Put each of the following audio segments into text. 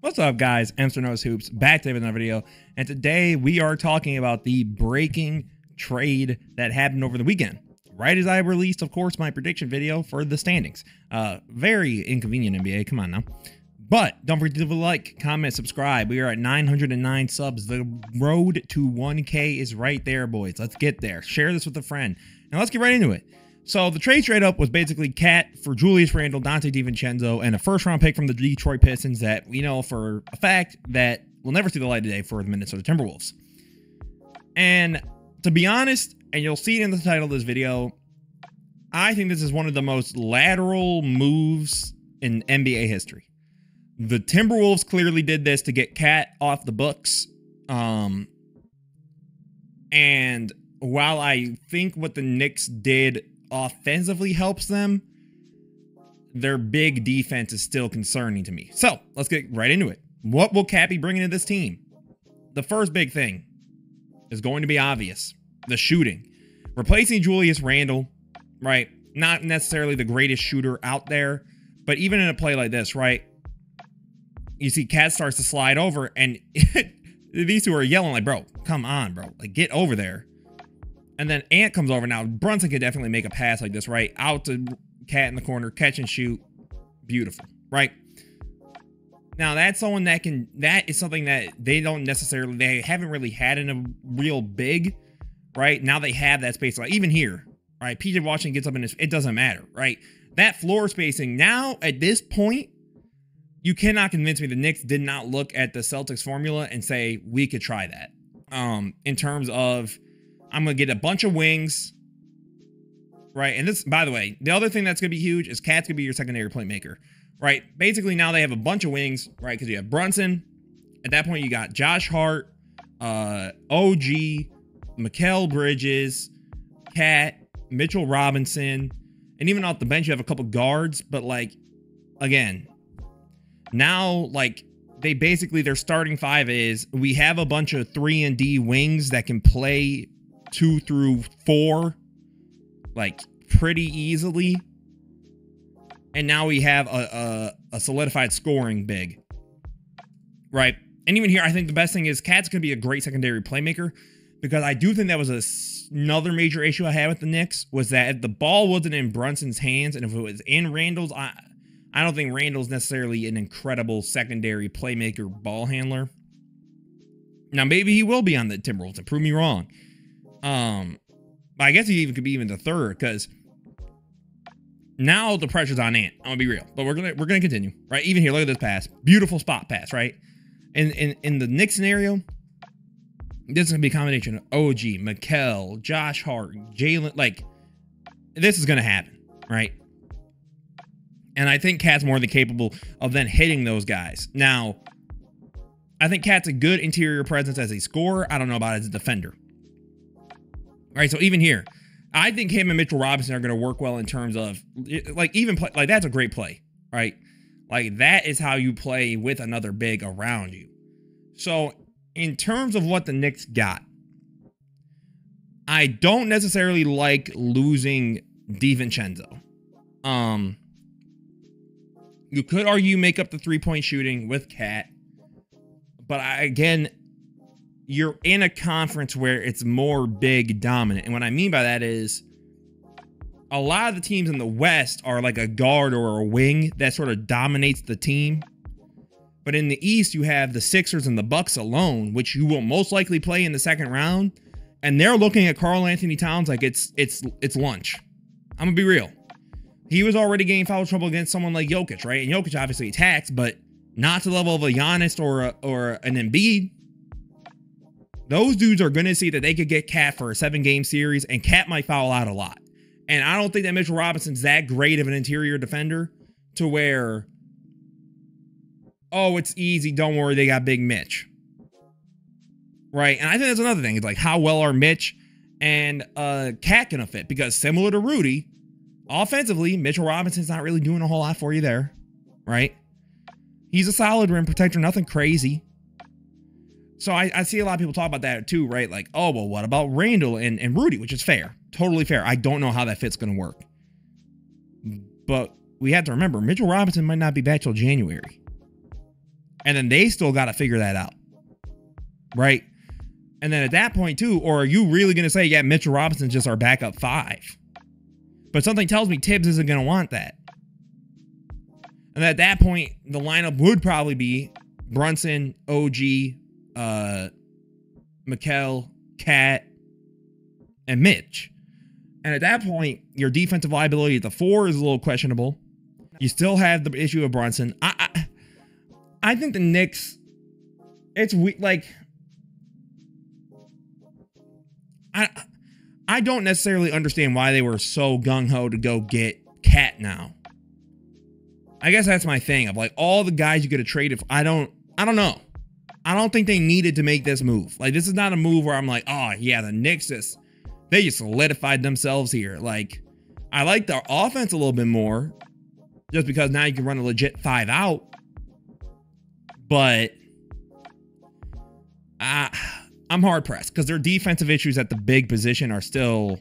What's up, guys? Mr. Nose Hoops back today with another video, and today we are talking about the breaking trade that happened over the weekend. Right as I released, of course, my prediction video for the standings. Very inconvenient, NBA. Come on now. But don't forget to leave a like, comment, subscribe. We are at 909 subs. The road to 1K is right there, boys. Let's get there. Share this with a friend. Now let's get right into it. So the trade straight up was basically Cat for Julius Randle, Donte DiVincenzo, and a first-round pick from the Detroit Pistons that we know for a fact that will never see the light of day for the Minnesota Timberwolves. And to be honest, and you'll see it in the title of this video, I think this is one of the most lateral moves in NBA history. The Timberwolves clearly did this to get Cat off the books. And while I think what the Knicks did offensively helps them, their big defense is still concerning to me. So let's get right into it. What will Cat be bringing to this team? The first big thing is going to be obvious: the shooting. Replacing Julius Randle, right? Not necessarily the greatest shooter out there, but even in a play like this, right? You see Cat starts to slide over, and these two are yelling like, bro, come on, bro. Like, get over there. And then Ant comes over. Now, Brunson could definitely make a pass like this, right? Out to Cat in the corner, catch and shoot. Beautiful, right? Now, that's someone that can, that is something that they haven't really had in a real big, right? Now they have that space. Like, even here, right? PJ Washington gets up in this, it doesn't matter, right? That floor spacing, now at this point, you cannot convince me the Knicks did not look at the Celtics formula and say, we could try that. In terms of, I'm going to get a bunch of wings, right? And this, by the way, the other thing that's going to be huge is Cat's going to be your secondary playmaker, right? Basically, now they have a bunch of wings, right? Because you have Brunson. At that point, you got Josh Hart, OG, Mikal Bridges, Cat, Mitchell Robinson, and even off the bench, you have a couple guards. But, like, again, now, like, they basically, their starting five is, we have a bunch of 3-and-D wings that can play 2 through 4, like, pretty easily. And now we have a solidified scoring big, right? And even here, I think the best thing is Cat's going to be a great secondary playmaker, because I do think that was another major issue I had with the Knicks, was that if the ball wasn't in Brunson's hands and if it was in Randle's, I don't think Randle's necessarily an incredible secondary playmaker ball handler. Now, maybe he will be on the Timberwolves, and prove me wrong. But I guess he even could be even the third, because now the pressure's on Ant. I'm gonna be real, but we're gonna continue, right? Even here, look at this pass, beautiful spot pass, right? And in the Knicks scenario, this is gonna be a combination of OG, Mikal, Josh Hart, Jalen. Like, this is gonna happen, right? And I think Cat's more than capable of then hitting those guys. Now, I think Cat's a good interior presence as a scorer. I don't know about as a defender. All right, so even here, I think him and Mitchell Robinson are going to work well in terms of, like, even play, like, that's a great play, right? Like, that is how you play with another big around you. So, in terms of what the Knicks got, I don't necessarily like losing DiVincenzo. You could argue make up the three-point shooting with Cat, but again, you're in a conference where it's more big dominant. And what I mean by that is a lot of the teams in the West are like a guard or a wing that sort of dominates the team. But in the East, you have the Sixers and the Bucks alone, which you will most likely play in the second round. And they're looking at Karl Anthony Towns like it's lunch. I'm gonna be real. He was already getting foul trouble against someone like Jokic, right? And Jokic obviously attacks, but not to the level of a Giannis or an Embiid. Those dudes are going to see that they could get Cat for a 7-game series, and Cat might foul out a lot. And I don't think that Mitchell Robinson's that great of an interior defender to where, oh, it's easy, don't worry, they got Big Mitch. Right? And I think that's another thing. It's like, how well are Mitch and Cat going to fit? Because similar to Rudy, offensively, Mitchell Robinson's not really doing a whole lot for you there. Right? He's a solid rim protector, nothing crazy. So I see a lot of people talk about that too, right? Like, oh, well, what about Randle and Rudy, which is fair. Totally fair. I don't know how that fit's going to work. But we have to remember, Mitchell Robinson might not be back till January. And then they still got to figure that out. Right? And then at that point too, or are you really going to say, yeah, Mitchell Robinson's just our backup 5? But something tells me Tibbs isn't going to want that. And at that point, the lineup would probably be Brunson, OG, Mikal, Cat, and Mitch. And at that point, your defensive liability at the 4 is a little questionable. You still have the issue of Brunson. I think the Knicks, it's like, I don't necessarily understand why they were so gung-ho to go get Cat now. I guess that's my thing of like all the guys you could have traded. I don't know. I don't think they needed to make this move. Like, this is not a move where I'm like, oh yeah, the Knicks they just solidified themselves here. Like, I like their offense a little bit more just because now you can run a legit 5 out. But I'm hard pressed because their defensive issues at the big position are still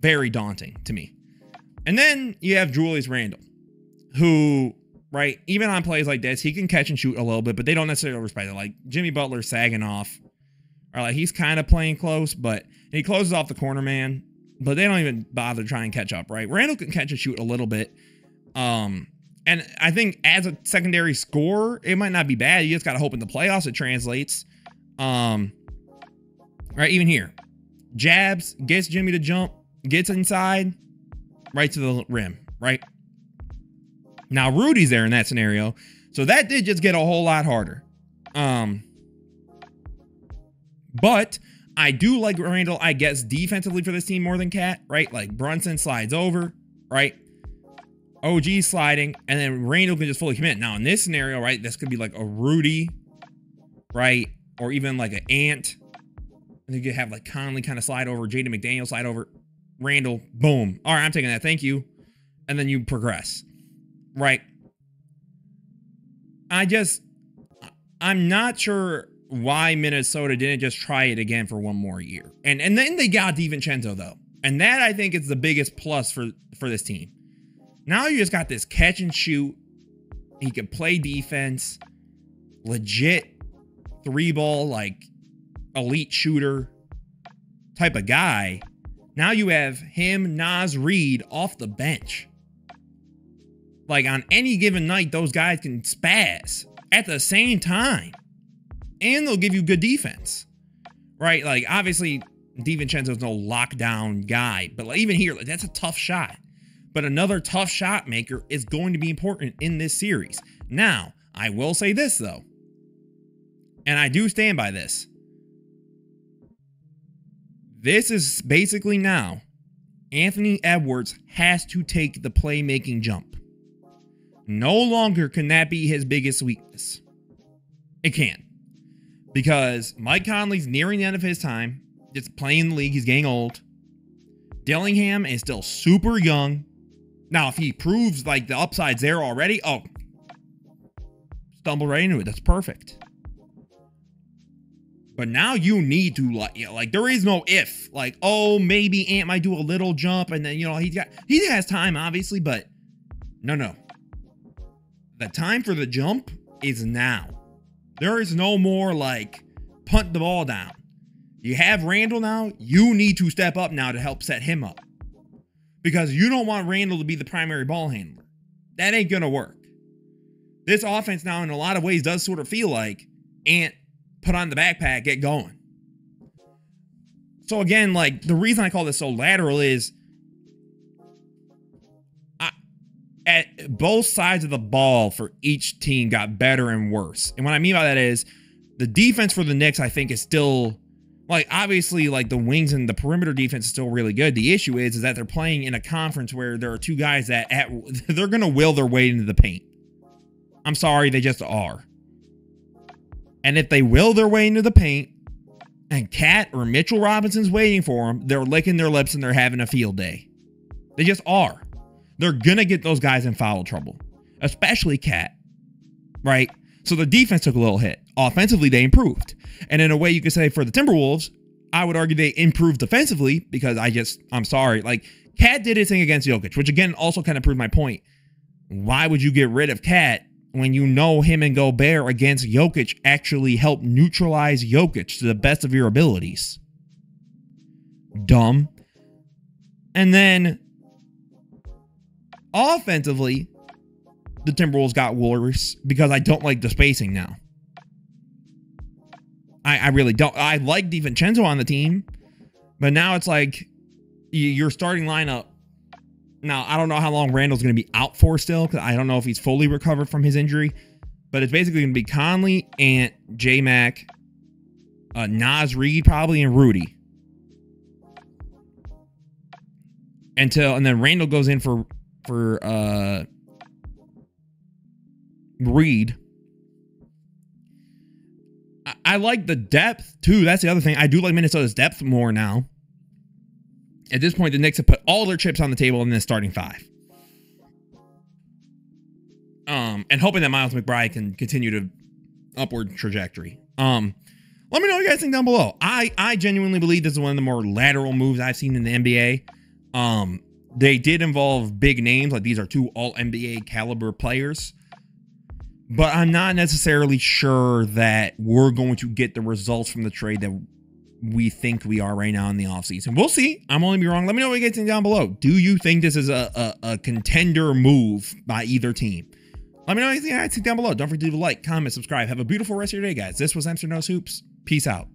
very daunting to me. And then you have Julius Randle, who, right, even on plays like this, he can catch and shoot a little bit, but they don't necessarily respect it. Like Jimmy Butler sagging off, or like he's kind of playing close, but he closes off the corner man, but they don't even bother trying to catch up, right? Randle can catch and shoot a little bit. And I think as a secondary scorer, it might not be bad. You just got to hope in the playoffs it translates. Right, even here, jabs, gets Jimmy to jump, gets inside, right to the rim, right? Now Rudy's there in that scenario, so that did just get a whole lot harder. But I do like Randle, I guess, defensively for this team more than Cat, right? Like Brunson slides over, right? OG sliding, and then Randle can just fully commit. Now in this scenario, right, this could be like a Rudy, right? Or even like an Ant. And you could have like Conley kind of slide over, Jaden McDaniel slide over, Randle, boom. All right, I'm taking that, thank you. And then you progress, right? I'm not sure why Minnesota didn't just try it again for one more year. And then they got DiVincenzo though. And that I think is the biggest plus for this team. Now you just got this catch and shoot. He can play defense, legit 3-ball, like elite shooter type of guy. Now you have him, Naz Reid off the bench. Like on any given night, those guys can spaz at the same time. And they'll give you good defense, right? Like obviously DiVincenzo's no lockdown guy, but like, even here, like, that's a tough shot. But another tough shot maker is going to be important in this series. Now, I will say this though, and I do stand by this. This is basically now, Anthony Edwards has to take the playmaking jump. No longer can that be his biggest weakness. It can't. Because Mike Conley's nearing the end of his time. Just playing in the league. He's getting old. Dillingham is still super young. Now, if he proves like the upside's there already, oh, stumble right into it. That's perfect. But now you need to like there is no if. Like, oh, maybe Ant might do a little jump and then, you know, he has time obviously, but no. The time for the jump is now. There is no more like punt the ball down. You have Randle now. You need to step up now to help set him up. Because you don't want Randle to be the primary ball handler. That ain't going to work. This offense now in a lot of ways does sort of feel like Ant, put on the backpack, get going. So again, like the reason I call this so lateral is at both sides of the ball for each team got better and worse. And what I mean by that is the defense for the Knicks, I think, is still like, obviously, like the wings and the perimeter defense is still really good. The issue is that they're playing in a conference where there are two guys that they're going to will their way into the paint. I'm sorry, they just are. And if they will their way into the paint and Cat or Mitchell Robinson's waiting for them, they're licking their lips and they're having a field day. They just are. They're going to get those guys in foul trouble, especially Cat, right? So the defense took a little hit. Offensively, they improved. And in a way you could say for the Timberwolves, I would argue they improved defensively because I'm sorry. Like, Cat did his thing against Jokic, which again also kind of proved my point. Why would you get rid of Cat when you know him and Gobert against Jokic actually help neutralize Jokic to the best of your abilities. Dumb. And then offensively, the Timberwolves got worse because I don't like the spacing now. I really don't. I like DiVincenzo on the team, but now it's like your starting lineup. Now, I don't know how long Randle's going to be out for still, because I don't know if he's fully recovered from his injury, but it's basically going to be Conley, Ant, J-Mac, Naz Reid probably, and Rudy. And then Randle goes in for Reid. I like the depth too. That's the other thing. I do like Minnesota's depth more now. At this point, the Knicks have put all their chips on the table in this starting five. And hoping that Miles McBride can continue to upward trajectory. Let me know what you guys think down below. I genuinely believe this is one of the more lateral moves I've seen in the NBA. They did involve big names, like these are two all-NBA caliber players. But I'm not necessarily sure that we're going to get the results from the trade that we think we are right now in the offseason. We'll see. I'm only be wrong. Let me know what you guys think down below. Do you think this is a contender move by either team? Let me know what you think down below. Don't forget to leave a like, comment, subscribe. Have a beautiful rest of your day, guys. This was Mr. Knows Hoops. Peace out.